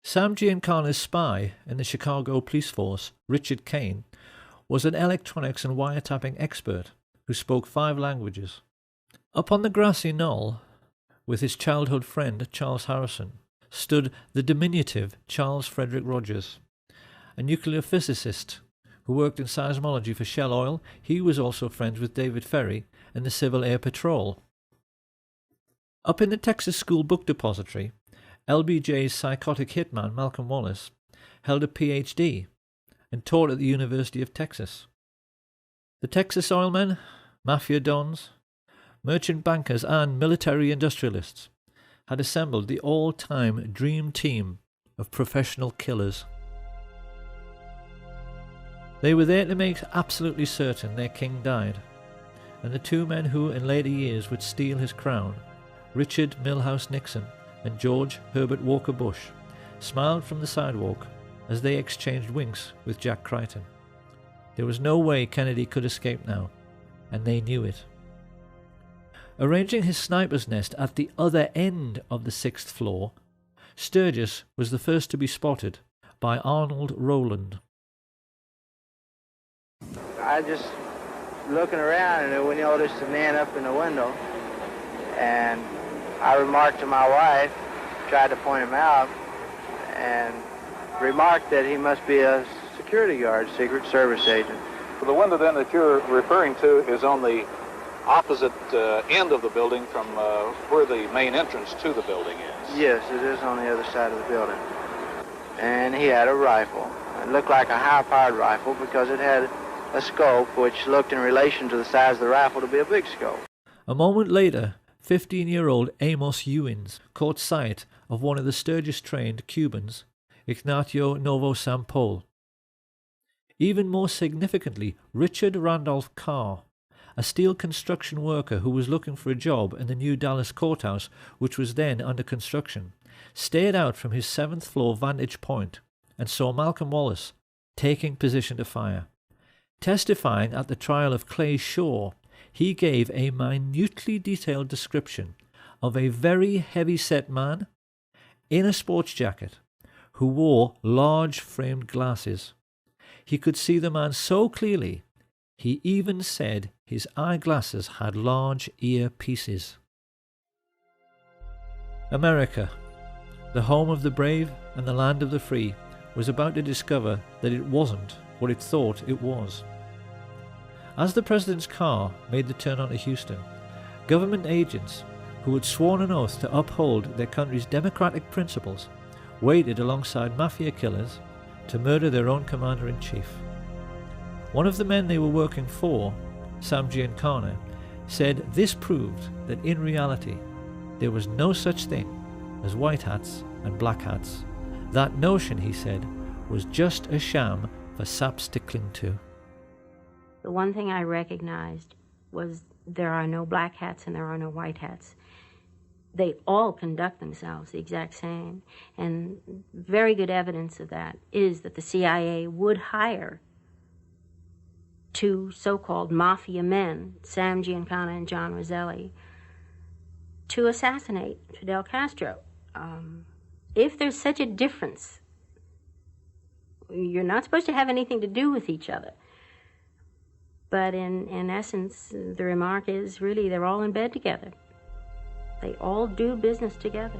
Sam Giancana's spy in the Chicago police force, Richard Kane, was an electronics and wiretapping expert who spoke 5 languages. Up on the grassy knoll, with his childhood friend Charles Harrison, stood the diminutive Charles Frederick Rogers, a nuclear physicist who worked in seismology for Shell Oil. He was also friends with David Ferry and the Civil Air Patrol. Up in the Texas School Book Depository, LBJ's psychotic hitman Malcolm Wallace held a PhD and taught at the University of Texas. The Texas oilmen, mafia dons, merchant bankers and military industrialists had assembled the all-time dream team of professional killers. They were there to make absolutely certain their king died, and the 2 men who in later years would steal his crown, Richard Milhouse Nixon and George Herbert Walker Bush, smiled from the sidewalk as they exchanged winks with Jack Crichton. There was no way Kennedy could escape now, and they knew it. Arranging his sniper's nest at the other end of the 6th floor, Sturgis was the first to be spotted by Arnold Rowland. I just looking around and we noticed a man up in the window, and I remarked to my wife, tried to point him out, and remarked that he must be a security guard, Secret Service agent. The window then that you're referring to is on the opposite end of the building from where the main entrance to the building is. Yes, it is on the other side of the building. And he had a rifle. It looked like a high-powered rifle because it had a scope which looked in relation to the size of the rifle to be a big scope. A moment later, 15-year-old Amos Ewins caught sight of one of the Sturgis-trained Cubans, Ignacio Novosampol. Even more significantly, Richard Randolph Carr, a steel construction worker who was looking for a job in the new Dallas courthouse, which was then under construction, stared out from his 7th floor vantage point and saw Malcolm Wallace taking position to fire. Testifying at the trial of Clay Shaw, he gave a minutely detailed description of a very heavy-set man in a sports jacket who wore large framed glasses. He could see the man so clearly, he even said his eyeglasses had large earpieces. America, the home of the brave and the land of the free, was about to discover that it wasn't what it thought it was. As the president's car made the turn onto Houston, government agents who had sworn an oath to uphold their country's democratic principles waited alongside mafia killers to murder their own commander-in-chief. One of the men they were working for, Sam Giancana, said this proved that in reality there was no such thing as white hats and black hats. That notion, he said, was just a sham for saps to cling to. The one thing I recognized was there are no black hats and there are no white hats. They all conduct themselves the exact same. And very good evidence of that is that the CIA would hire 2 so-called mafia men, Sam Giancana and John Roselli, to assassinate Fidel Castro. If there's such a difference, you're not supposed to have anything to do with each other. But in essence, the remark is really they're all in bed together. They all do business together.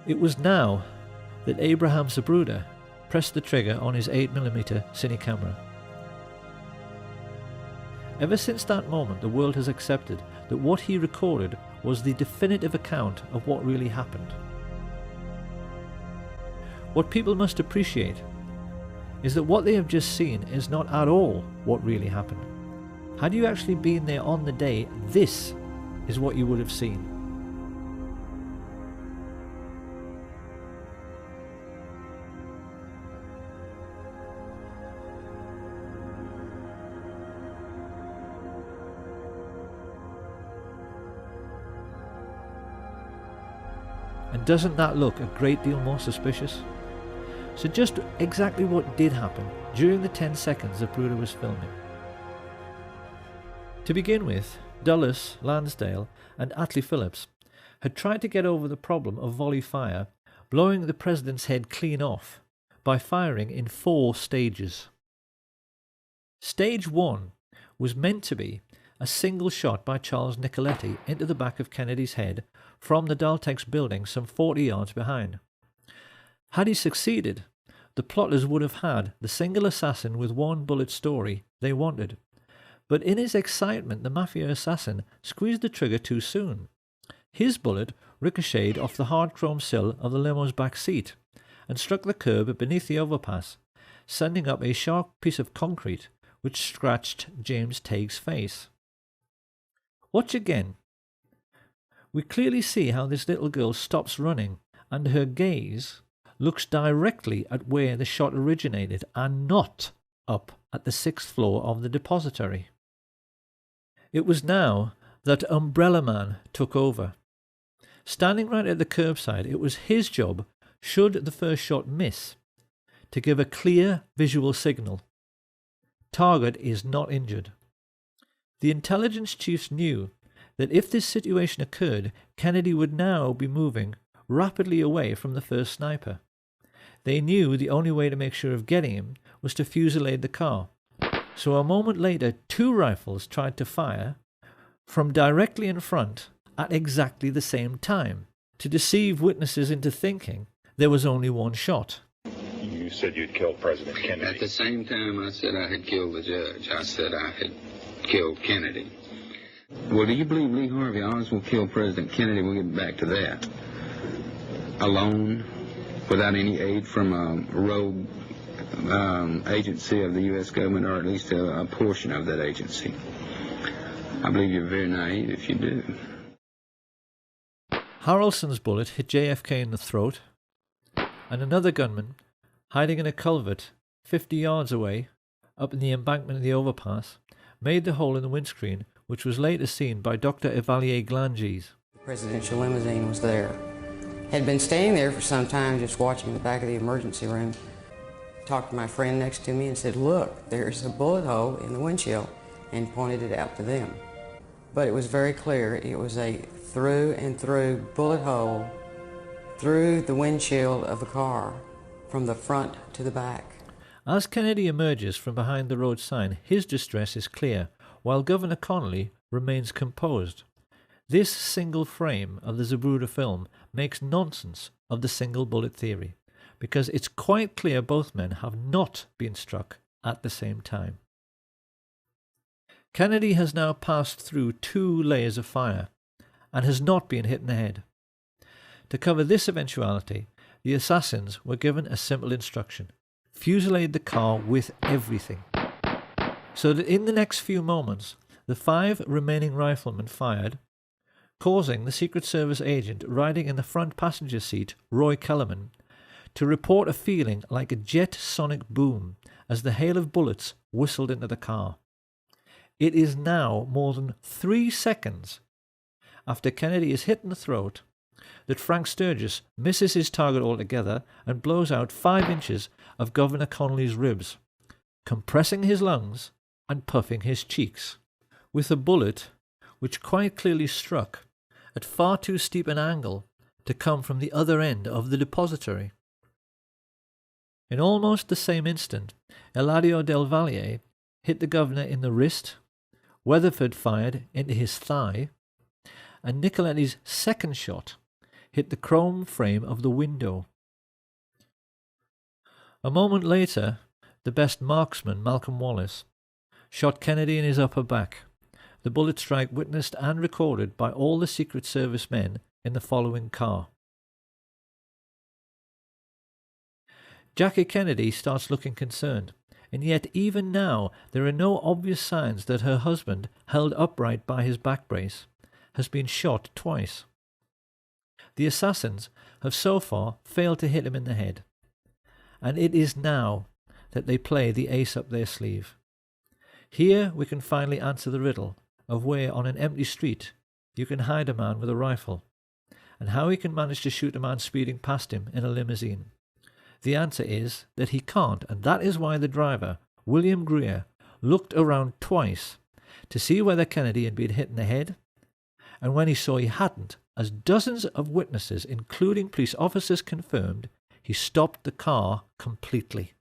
It was now that Abraham Zapruder pressed the trigger on his 8mm cine camera. Ever since that moment, the world has accepted that what he recorded was the definitive account of what really happened. What people must appreciate is that what they have just seen is not at all what really happened. Had you actually been there on the day, this is what you would have seen. And doesn't that look a great deal more suspicious? So just exactly what did happen during the 10 seconds Zapruder was filming. To begin with, Dulles, Lansdale and Atlee Phillips had tried to get over the problem of volley fire, blowing the president's head clean off by firing in 4 stages. Stage 1 was meant to be a single shot by Charles Nicoletti into the back of Kennedy's head from the Daltex building some 40 yards behind. Had he succeeded, the plotters would have had the single assassin with 1 bullet story they wanted. But in his excitement, the mafia assassin squeezed the trigger too soon. His bullet ricocheted off the hard chrome sill of the limo's back seat and struck the curb beneath the overpass, sending up a sharp piece of concrete which scratched James Taig's face. Watch again. We clearly see how this little girl stops running and her gaze looks directly at where the shot originated and not up at the 6th floor of the depository. It was now that Umbrella Man took over. Standing right at the curbside, it was his job, should the first shot miss, to give a clear visual signal. Target is not injured. The intelligence chiefs knew that if this situation occurred, Kennedy would now be moving rapidly away from the first sniper. They knew the only way to make sure of getting him was to fusillade the car. So a moment later, 2 rifles tried to fire from directly in front at exactly the same time, to deceive witnesses into thinking there was only 1 shot. You said you'd killed President Kennedy. At the same time I said I had killed the judge, I said I had killed Kennedy. Well, do you believe Lee Harvey Oswald killed President Kennedy? We'll get back to that. Alone, without any aid from a rogue agency of the U.S. government, or at least a portion of that agency. I believe you're very naive if you do. Harrelson's bullet hit JFK in the throat, and another gunman, hiding in a culvert 50 yards away, up in the embankment of the overpass, made the hole in the windscreen, which was later seen by Dr. Evalier Glanges. The presidential limousine was there. Had been staying there for some time, just watching the back of the emergency room. Talked to my friend next to me and said, "Look, there's a bullet hole in the windshield," and pointed it out to them. But it was very clear. It was a through and through bullet hole through the windshield of the car, from the front to the back. As Kennedy emerges from behind the road sign, his distress is clear, while Governor Conolly remains composed. This single frame of the Zapruder film makes nonsense of the single bullet theory, because it's quite clear both men have not been struck at the same time. Kennedy has now passed through 2 layers of fire and has not been hit in the head. To cover this eventuality, the assassins were given a simple instruction: fusillade the car with everything. So that in the next few moments, the 5 remaining riflemen fired, causing the Secret Service agent riding in the front passenger seat, Roy Kellerman, to report a feeling like a jet sonic boom as the hail of bullets whistled into the car. It is now more than 3 seconds after Kennedy is hit in the throat that Frank Sturgis misses his target altogether and blows out 5 inches of Governor Conolly's ribs, compressing his lungs and puffing his cheeks, with a bullet which quite clearly struck at far too steep an angle to come from the other end of the depository. In almost the same instant, Eladio Del Valle hit the governor in the wrist, Weatherford fired into his thigh, and Nicoletti's second shot hit the chrome frame of the window. A moment later, the best marksman, Malcolm Wallace, shot Kennedy in his upper back, the bullet strike witnessed and recorded by all the Secret Service men in the following car. Jackie Kennedy starts looking concerned, and yet even now there are no obvious signs that her husband, held upright by his back brace, has been shot twice. The assassins have so far failed to hit him in the head, and it is now that they play the ace up their sleeve. Here we can finally answer the riddle of where on an empty street you can hide a man with a rifle, and how he can manage to shoot a man speeding past him in a limousine. The answer is that he can't, and that is why the driver, William Greer, looked around twice to see whether Kennedy had been hit in the head, and when he saw he hadn't, As dozens of witnesses, including police officers, confirmed, he stopped the car completely.